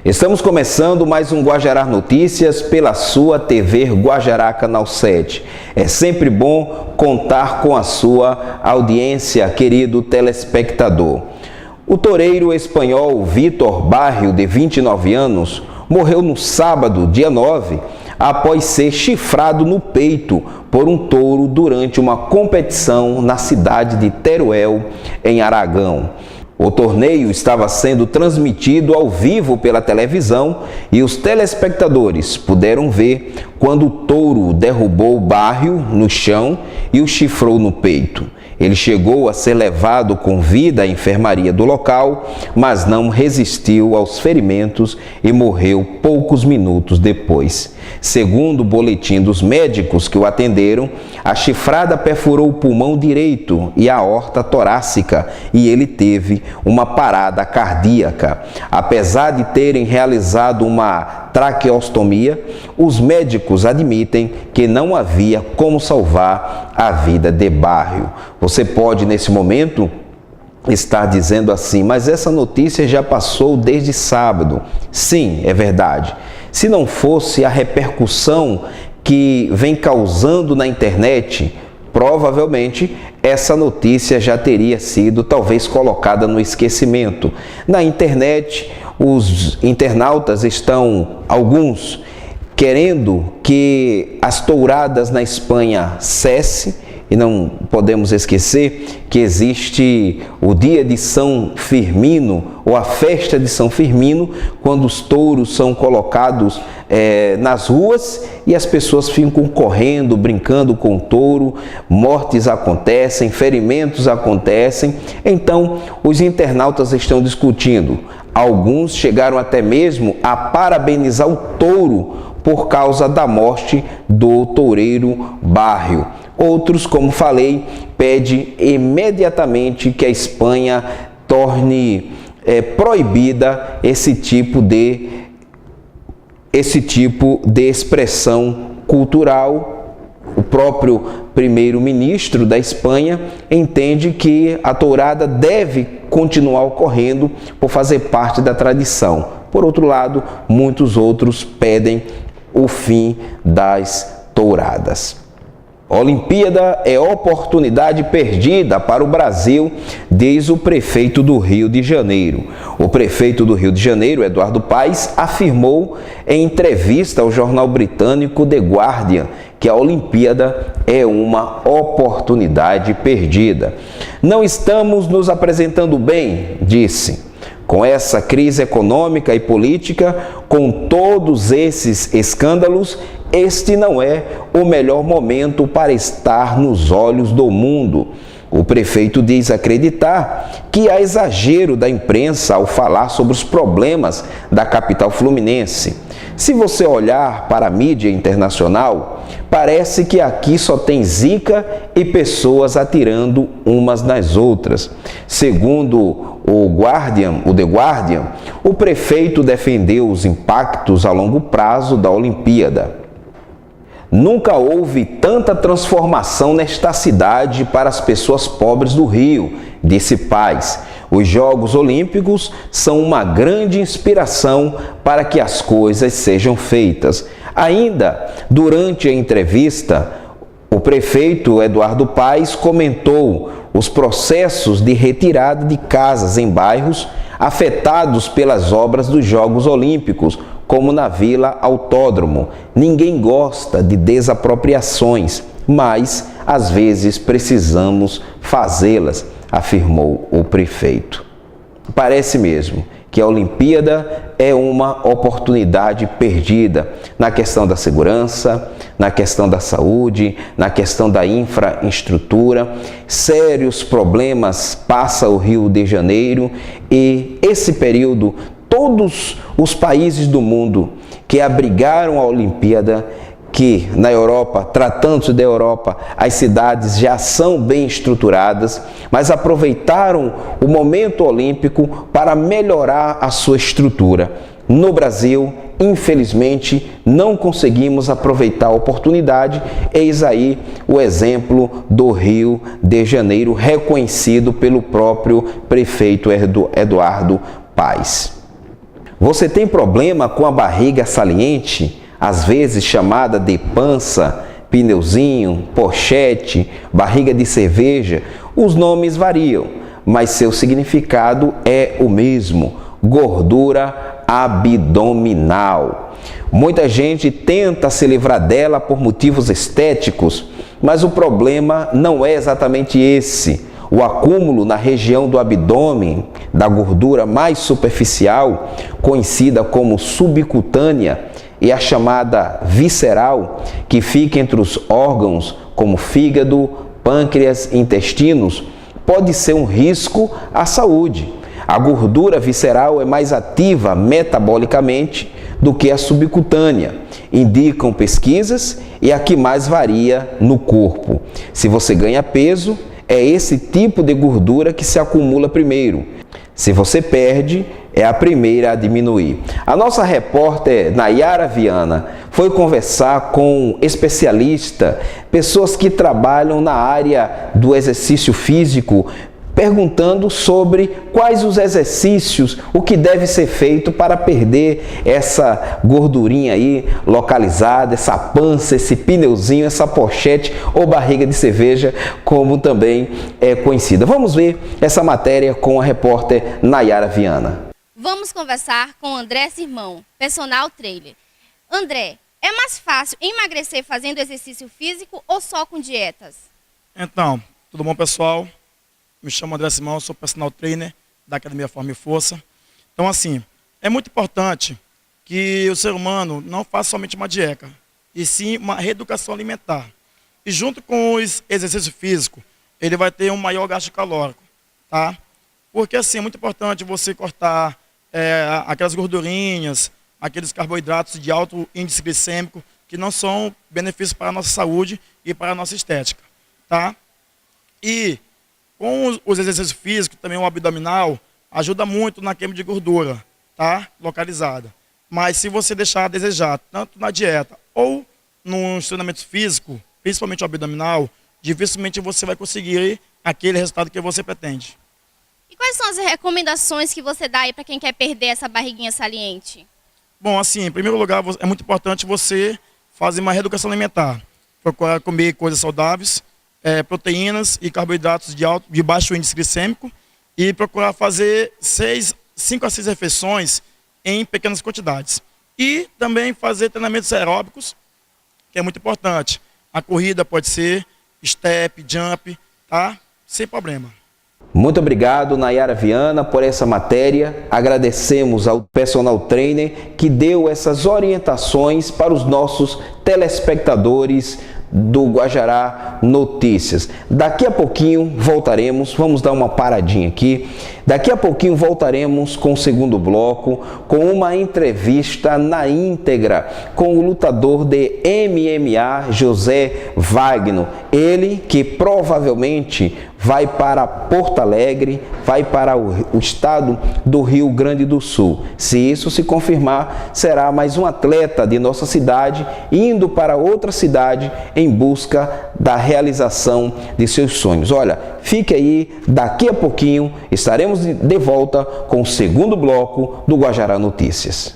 Estamos começando mais um Guajará Notícias pela sua TV Guajará Canal 7. É sempre bom contar com a sua audiência, querido telespectador. O toureiro espanhol Vítor Barrio, de 29 anos, morreu no sábado, dia 9, após ser chifrado no peito por um touro durante uma competição na cidade de Teruel, em Aragão. O torneio estava sendo transmitido ao vivo pela televisão e os telespectadores puderam ver quando o touro derrubou Barrio no chão e o chifrou no peito. Ele chegou a ser levado com vida à enfermaria do local, mas não resistiu aos ferimentos e morreu poucos minutos depois. Segundo o boletim dos médicos que o atenderam, a chifrada perfurou o pulmão direito e a aorta torácica e ele teve uma parada cardíaca. Apesar de terem realizado uma traqueostomia, os médicos admitem que não havia como salvar a vida de Barrio. Você pode, nesse momento, estar dizendo assim, mas essa notícia já passou desde sábado. Sim, é verdade. Se não fosse a repercussão que vem causando na internet, provavelmente essa notícia já teria sido talvez colocada no esquecimento. Na internet, os internautas estão, alguns, querendo que as touradas na Espanha cessem, e não podemos esquecer que existe o dia de São Firmino, ou a festa de São Firmino, quando os touros são colocados nas ruas e as pessoas ficam correndo, brincando com o touro, mortes acontecem, ferimentos acontecem. Então, os internautas estão discutindo. Alguns chegaram até mesmo a parabenizar o touro por causa da morte do toureiro Barrio. Outros, como falei, pedem imediatamente que a Espanha torne proibida esse tipo de expressão cultural. O próprio primeiro-ministro da Espanha entende que a tourada deve continuar ocorrendo por fazer parte da tradição. Por outro lado, muitos outros pedem o fim das touradas. A Olimpíada é oportunidade perdida para o Brasil, diz o prefeito do Rio de Janeiro. O prefeito do Rio de Janeiro, Eduardo Paes, afirmou em entrevista ao jornal britânico The Guardian que a Olimpíada é uma oportunidade perdida. Não estamos nos apresentando bem, disse. Com essa crise econômica e política, com todos esses escândalos, este não é o melhor momento para estar nos olhos do mundo. O prefeito diz acreditar que há exagero da imprensa ao falar sobre os problemas da capital fluminense. Se você olhar para a mídia internacional, parece que aqui só tem zica e pessoas atirando umas nas outras. Segundo o The Guardian, o prefeito defendeu os impactos a longo prazo da Olimpíada. Nunca houve tanta transformação nesta cidade para as pessoas pobres do Rio, disse Paes. Os Jogos Olímpicos são uma grande inspiração para que as coisas sejam feitas. Ainda durante a entrevista, o prefeito Eduardo Paes comentou os processos de retirada de casas em bairros afetados pelas obras dos Jogos Olímpicos, como na Vila Autódromo. Ninguém gosta de desapropriações, mas às vezes precisamos fazê-las, afirmou o prefeito. Parece mesmo que a Olimpíada é uma oportunidade perdida na questão da segurança, na questão da saúde, na questão da infraestrutura. Sérios problemas passa o Rio de Janeiro e esse período todos os países do mundo que abrigaram a Olimpíada, que na Europa, tratando-se da Europa, as cidades já são bem estruturadas, mas aproveitaram o momento olímpico para melhorar a sua estrutura. No Brasil, infelizmente, não conseguimos aproveitar a oportunidade. Eis aí o exemplo do Rio de Janeiro, reconhecido pelo próprio prefeito Eduardo Paes. Você tem problema com a barriga saliente, às vezes chamada de pança, pneuzinho, pochete, barriga de cerveja? Os nomes variam, mas seu significado é o mesmo: gordura abdominal. Muita gente tenta se livrar dela por motivos estéticos, mas o problema não é exatamente esse. O acúmulo na região do abdômen da gordura mais superficial, conhecida como subcutânea, e a chamada visceral, que fica entre os órgãos como fígado, pâncreas e intestinos, pode ser um risco à saúde. A gordura visceral é mais ativa metabolicamente do que a subcutânea, indicam pesquisas, e a que mais varia no corpo. Se você ganha peso, é esse tipo de gordura que se acumula primeiro. Se você perde, é a primeira a diminuir. A nossa repórter Nayara Viana foi conversar com especialistas, pessoas que trabalham na área do exercício físico, perguntando sobre quais os exercícios, o que deve ser feito para perder essa gordurinha aí localizada, essa pança, esse pneuzinho, essa pochete ou barriga de cerveja, como também é conhecida. Vamos ver essa matéria com a repórter Nayara Viana. Vamos conversar com André Sirmão, personal trainer. André, é mais fácil emagrecer fazendo exercício físico ou só com dietas? Então, tudo bom, pessoal? Me chamo André Simão, sou personal trainer da Academia Forma e Força. Então, assim, é muito importante que o ser humano não faça somente uma dieta, e sim uma reeducação alimentar. E junto com o exercício físico, ele vai ter um maior gasto calórico, tá? Porque, assim, é muito importante você cortar aquelas gordurinhas, aqueles carboidratos de alto índice glicêmico, que não são benefícios para a nossa saúde e para a nossa estética, tá? E com os exercícios físicos, também o abdominal, ajuda muito na queima de gordura, tá? Localizada. Mas se você deixar a desejar, tanto na dieta ou no treinamento físico, principalmente o abdominal, dificilmente você vai conseguir aquele resultado que você pretende. E quais são as recomendações que você dá aí para quem quer perder essa barriguinha saliente? Bom, assim, em primeiro lugar, é muito importante você fazer uma reeducação alimentar. Procurar comer coisas saudáveis, proteínas e carboidratos de baixo índice glicêmico, e procurar fazer 5 a 6 refeições em pequenas quantidades. E também fazer treinamentos aeróbicos, que é muito importante. A corrida pode ser step, jump, tá? Sem problema. Muito obrigado, Nayara Viana, por essa matéria. Agradecemos ao personal trainer que deu essas orientações para os nossos telespectadores do Guajará Notícias. Daqui a pouquinho voltaremos, vamos dar uma paradinha aqui. Daqui a pouquinho voltaremos com o segundo bloco, com uma entrevista na íntegra com o lutador de MMA, José Wagner. Ele que provavelmente vai para Porto Alegre, vai para o estado do Rio Grande do Sul. Se isso se confirmar, será mais um atleta de nossa cidade indo para outra cidade em busca da realização de seus sonhos. Olha, fique aí, daqui a pouquinho estaremos de volta com o segundo bloco do Guajará Notícias.